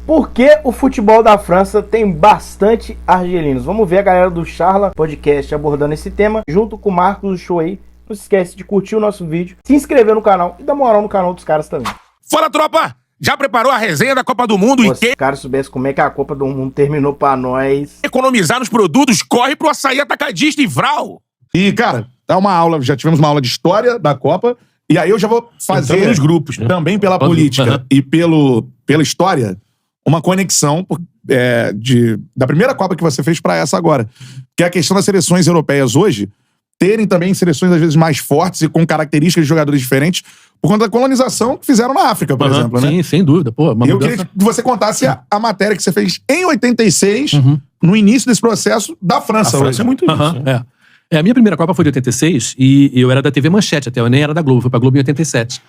Por que o futebol da França tem bastante argelinos? Vamos ver a galera do Charla Podcast abordando esse tema, junto com o Marcos do Show aí. Não se esquece de curtir o nosso vídeo, se inscrever no canal e dar moral no canal dos caras também. Fala, tropa! Já preparou a resenha da Copa do Mundo? Pô, se os caras soubessem como é que a Copa do Mundo terminou pra nós... Economizar nos produtos, corre pro Açaí Atacadista e Vral! E, cara, dá uma aula, já tivemos uma aula de história da Copa, e aí eu já vou fazer nos grupos, né? Também pela política e pela história, uma conexão da primeira Copa que você fez pra essa agora. Que é a questão das seleções europeias hoje terem também seleções, às vezes, mais fortes e com características de jogadores diferentes por conta da colonização que fizeram na África, por exemplo, né? Sim, sem dúvida. Pô, Eu queria que você contasse a matéria que você fez em 86, no início desse processo da França. A França é muito isso. A minha primeira Copa foi de 86 e eu era da TV Manchete até, eu nem era da Globo, fui pra Globo em 87.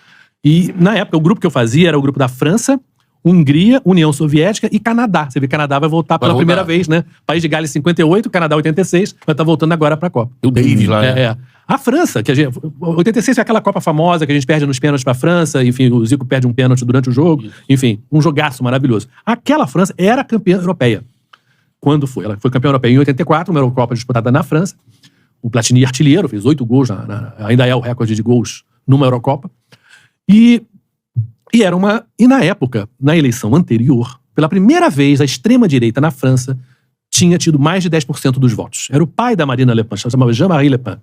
E, na época, o grupo que eu fazia era o grupo da França, Hungria, União Soviética e Canadá. Você vê que o Canadá vai voltar pela primeira vez, né? País de Gales 58, Canadá 86, vai estar voltando agora pra Copa. O Davis lá, né? A França, que a gente... 86 é aquela Copa famosa que a gente perde nos pênaltis pra França, enfim, o Zico perde um pênalti durante o jogo, enfim, um jogaço maravilhoso. Aquela França era campeã europeia. Quando foi? Ela foi campeã europeia em 84, uma Eurocopa disputada na França. O Platini artilheiro, fez 8 gols, ainda é o recorde de gols numa Eurocopa. E na época, na eleição anterior, pela primeira vez, a extrema-direita na França tinha tido mais de 10% dos votos. Era o pai da Marine Le Pen, chamava Jean-Marie Le Pen.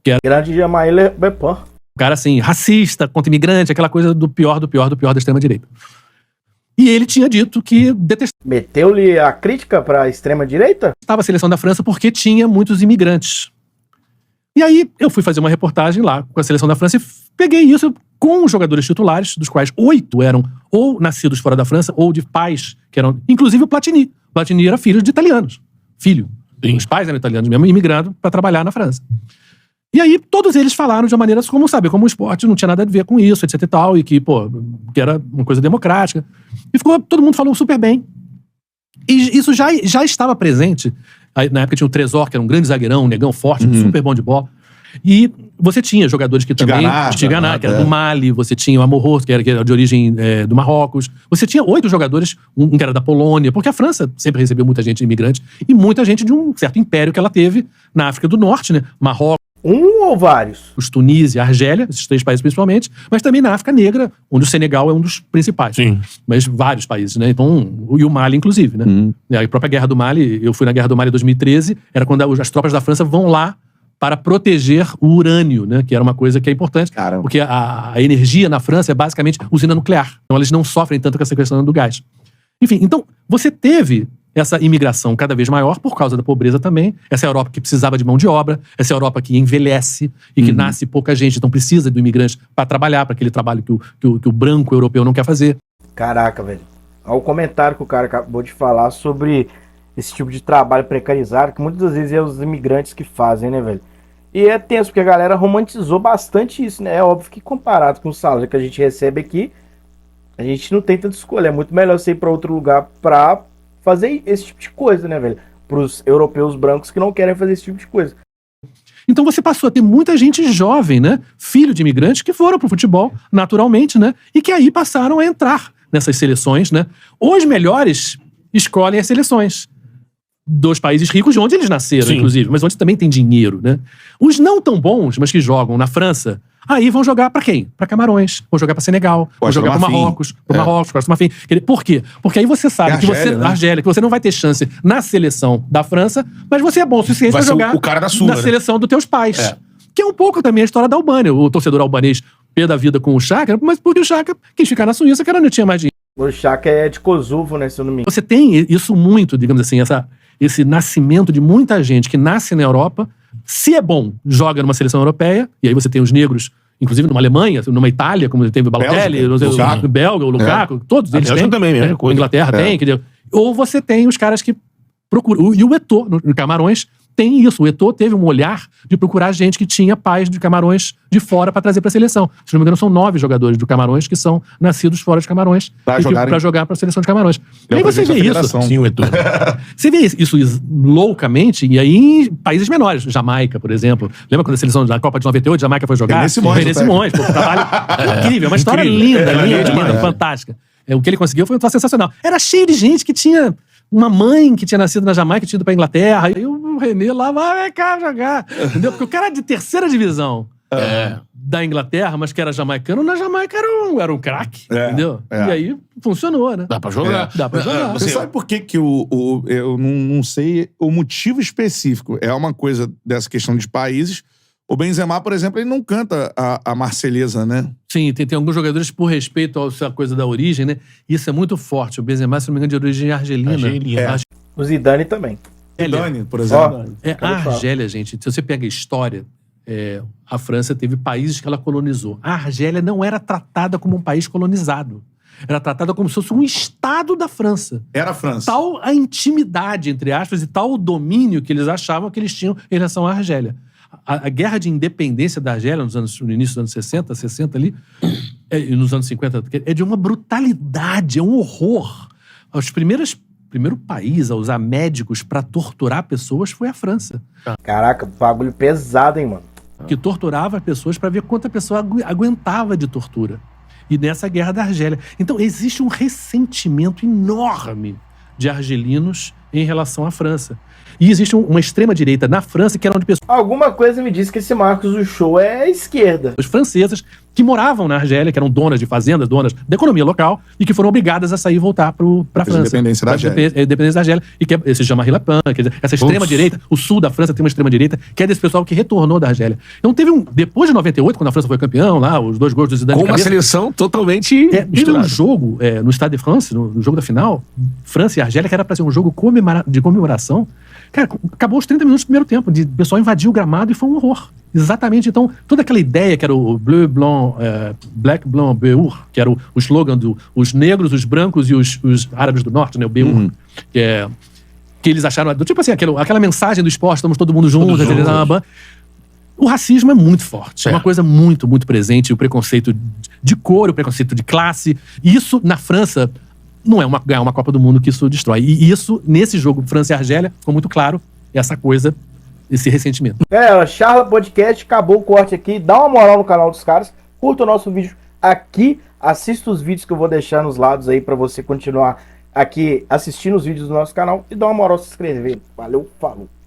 Que era Grande Jean-Marie Le Pen. um cara, assim, racista, contra imigrante, aquela coisa do pior da extrema-direita. E ele tinha dito que detestava Meteu-lhe a crítica pra extrema-direita? a seleção da França porque tinha muitos imigrantes. E aí, eu fui fazer uma reportagem lá com a seleção da França e peguei isso com os jogadores titulares, dos quais 8 eram ou nascidos fora da França ou de pais que eram... Inclusive o Platini. O Platini era filho de italianos. Filho. Sim. Os pais eram italianos mesmo, imigrando para trabalhar na França. E aí, todos eles falaram de uma maneira como, sabe, como o esporte não tinha nada a ver com isso, etc e tal, e que, que era uma coisa democrática. E todo mundo falou super bem. E isso já estava presente. Aí, na época tinha o Trésor, que era um grande zagueirão, um negão forte, super bom de bola. E você tinha jogadores que também... Tigana, que era do Mali. Você tinha o Amorros, que era de origem do Marrocos. Você tinha 8 jogadores, um que era da Polônia, porque a França sempre recebeu muita gente imigrante e muita gente de um certo império que ela teve na África do Norte, né? Marrocos, Um ou vários? Tunísia, Argélia, esses 3 países principalmente, mas também na África Negra, onde o Senegal é um dos principais. Sim. Mas vários países, né? Então, e o Mali, inclusive, né? E a própria Guerra do Mali, eu fui na Guerra do Mali em 2013, era quando as tropas da França vão lá para proteger o urânio, né? Que era uma coisa que é importante, Caramba. porque a energia na França é basicamente usina nuclear. Então, eles não sofrem tanto com essa questão do gás. Enfim, então, você teve essa imigração cada vez maior por causa da pobreza também. Essa Europa que precisava de mão de obra, essa Europa que envelhece e que nasce pouca gente, então precisa do imigrante para trabalhar, para aquele trabalho que o branco europeu não quer fazer. Caraca, velho. Olha o comentário que o cara acabou de falar sobre esse tipo de trabalho precarizado, que muitas das vezes é os imigrantes que fazem, né, velho? E é tenso, porque a galera romantizou bastante isso, né? É óbvio que comparado com o salário que a gente recebe aqui, a gente não tem tanta escolha. É muito melhor você ir para outro lugar pra fazer esse tipo de coisa, né, velho? Pros europeus brancos que não querem fazer esse tipo de coisa. Então você passou a ter muita gente jovem, né? Filho de imigrantes que foram pro futebol, naturalmente, né? E que aí passaram a entrar nessas seleções, né? Os melhores escolhem as seleções dos países ricos, de onde eles nasceram, Sim. inclusive, mas onde também tem dinheiro, né? Os não tão bons, mas que jogam na França, aí vão jogar pra quem? Pra Camarões, vão jogar pra Senegal, vão jogar pra Marrocos, Costa do Marfim. Por quê? Porque aí você sabe que você, Argélia, que você não vai ter chance na seleção da França, mas você é bom o suficiente Vai pra ser jogar o cara da sua, na né? seleção dos teus pais. Que é um pouco também a história da Albânia. O torcedor albanês pé da vida com o Chaka, mas porque o Chaka quis ficar na Suíça, que era onde tinha mais dinheiro. O Chaka é de Kosovo, né, se eu não me engano. Você tem isso muito, digamos assim, esse nascimento de muita gente que nasce na Europa, se é bom, joga numa seleção europeia, e aí você tem os negros, inclusive numa Alemanha, numa Itália, como teve o Balotelli, o Belga, o Lukaku, todos eles têm. Também, mesmo, A Inglaterra tem. Ou você tem os caras que procuram. E o Eto'o, no Camarões, tem isso. O Eto'o teve um olhar de procurar gente que tinha pais de Camarões de fora pra trazer pra seleção. Se não me engano, são 9 jogadores do Camarões que são nascidos fora de Camarões pra jogar pra seleção de Camarões. E aí você vê isso. Sim, o Eto'o. Você vê isso loucamente, e aí em países menores. Jamaica, por exemplo. Lembra quando a seleção da Copa de 98, Jamaica foi jogar? René Simões, Trabalho incrível. Uma história linda, fantástica. O que ele conseguiu foi um troço sensacional. Era cheio de gente que tinha uma mãe que tinha nascido na Jamaica, que tinha ido pra Inglaterra. Aí o René lá, vai cá jogar. Entendeu? Porque o cara é de terceira divisão da Inglaterra, mas que era jamaicano, na Jamaica era um craque. Entendeu? E aí funcionou, né? Dá pra jogar. Dá pra jogar. Você sabe por que eu não sei o motivo específico? É uma coisa dessa questão de países. O Benzema, por exemplo, ele não canta a Marselhesa, né? Sim, tem alguns jogadores por respeito a essa coisa da origem, né? Isso é muito forte. O Benzema, se não me engano, de origem argelina. O Zidane também. Dani, por exemplo. A Argélia, gente, se você pega a história, a França teve países que ela colonizou. A Argélia não era tratada como um país colonizado. Era tratada como se fosse um estado da França. Era a França. Tal a intimidade, entre aspas, e tal o domínio que eles achavam que eles tinham em relação à Argélia. A guerra de independência da Argélia, no início dos anos 60 ali, e nos anos 50, é de uma brutalidade, é um horror. Primeiro país a usar médicos pra torturar pessoas foi a França. Caraca, bagulho pesado, hein, mano? Que torturava pessoas pra ver quanta pessoa aguentava de tortura. E nessa guerra da Argélia. Então, existe um ressentimento enorme de argelinos em relação à França. E existe uma extrema-direita na França que era onde pessoas Alguma coisa me disse que esse Marcos do Show é esquerda. francesas que moravam na Argélia, que eram donas de fazendas, donas da economia local, e que foram obrigadas a sair e voltar pra França. Independência da Argélia. Independência da Argélia. E que é esse Jean-Marie Le Pen, quer dizer, essa extrema-direita, o sul da França tem uma extrema-direita, que é desse pessoal que retornou da Argélia. Então teve depois de 98, quando a França foi campeão, lá, os 2 gols do Zidane Com de uma cabeça, seleção totalmente teve um misturada. jogo no Stade de France, no jogo da final, França e Argélia, que era pra ser um jogo de comemoração. Cara, acabou os 30 minutos do primeiro tempo, o pessoal invadiu o gramado e foi um horror. Exatamente. Então, toda aquela ideia que era o bleu, blanc, black, blanc, beur, que era o slogan dos negros, os brancos e os árabes do norte, né, o beur, que eles acharam, tipo assim, aquela mensagem do esporte, estamos todo mundo juntos, o racismo é muito forte. É uma coisa muito, muito presente. O preconceito de cor, o preconceito de classe. E isso, na França, não é ganhar uma Copa do Mundo que isso destrói. E isso, nesse jogo França e Argélia, ficou muito claro essa coisa, esse ressentimento. Galera, Charla Podcast, acabou o corte aqui. Dá uma moral no canal dos caras. Curta o nosso vídeo aqui. Assista os vídeos que eu vou deixar nos lados aí pra você continuar aqui assistindo os vídeos do nosso canal. E dá uma moral se inscrever. Valeu, falou.